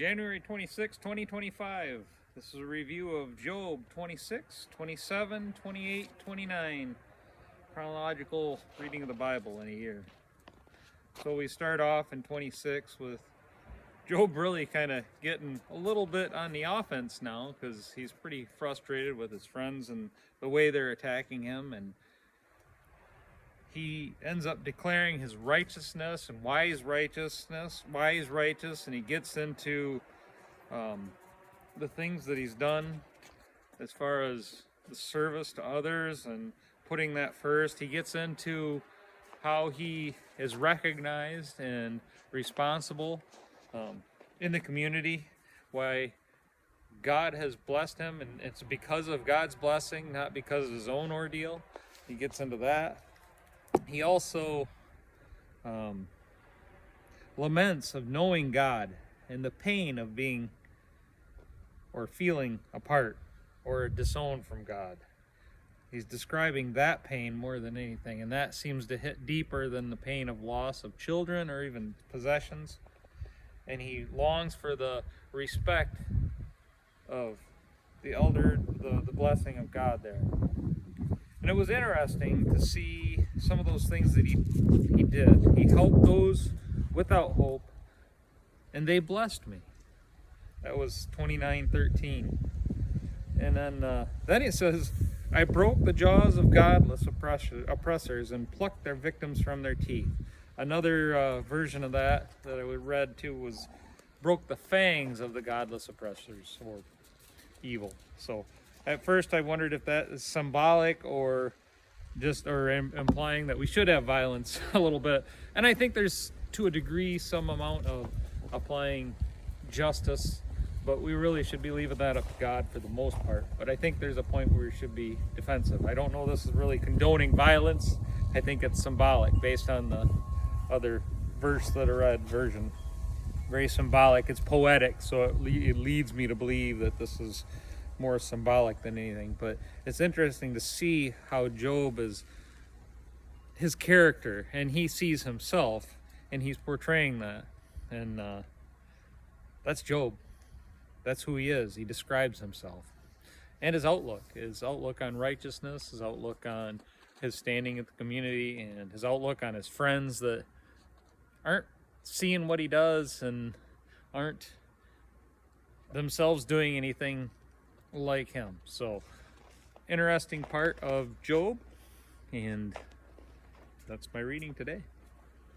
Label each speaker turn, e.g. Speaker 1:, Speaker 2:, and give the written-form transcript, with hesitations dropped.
Speaker 1: January 26, 2025. This is a review of Job 26, 27, 28, 29. Chronological reading of the Bible in a year. So we start off in 26 with Job really kind of getting a little bit on the offense now because he's pretty frustrated with his friends and the way they're attacking him, and he ends up declaring his righteousness and why he's righteous, and he gets into the things that he's done as far as the service to others and putting that first. He gets into how he is recognized and responsible in the community, why God has blessed him, and it's because of God's blessing, not because of his own ordeal. He gets into that. He also laments of knowing God and the pain of being or feeling apart or disowned from God. He's describing that pain more than anything, and that seems to hit deeper than the pain of loss of children or even possessions. And he longs for the respect of the elder, the blessing of God there. And it was interesting to see some of those things that he did. He helped those without hope, and they blessed me. That was 29:13. And then it says, I broke the jaws of godless oppressors and plucked their victims from their teeth. Another version of that I read too was broke the fangs of the godless oppressors or evil. So at first I wondered if that is symbolic or implying that we should have violence a little bit. And I think there's to a degree some amount of applying justice, but we really should be leaving that up to God for the most part. But I think there's a point where we should be defensive. I don't know this is really condoning violence. I think it's symbolic based on the other verse that I read version. Very symbolic. It's poetic, so it leads me to believe that this is more symbolic than anything. But it's interesting to see how Job is his character, and he sees himself, and he's portraying that. And that's Job. That's who he is. He describes himself. And his outlook on righteousness, his outlook on his standing in the community, and his outlook on his friends that aren't seeing what he does and aren't themselves doing anything like him. So, interesting part of Job, and that's my reading today.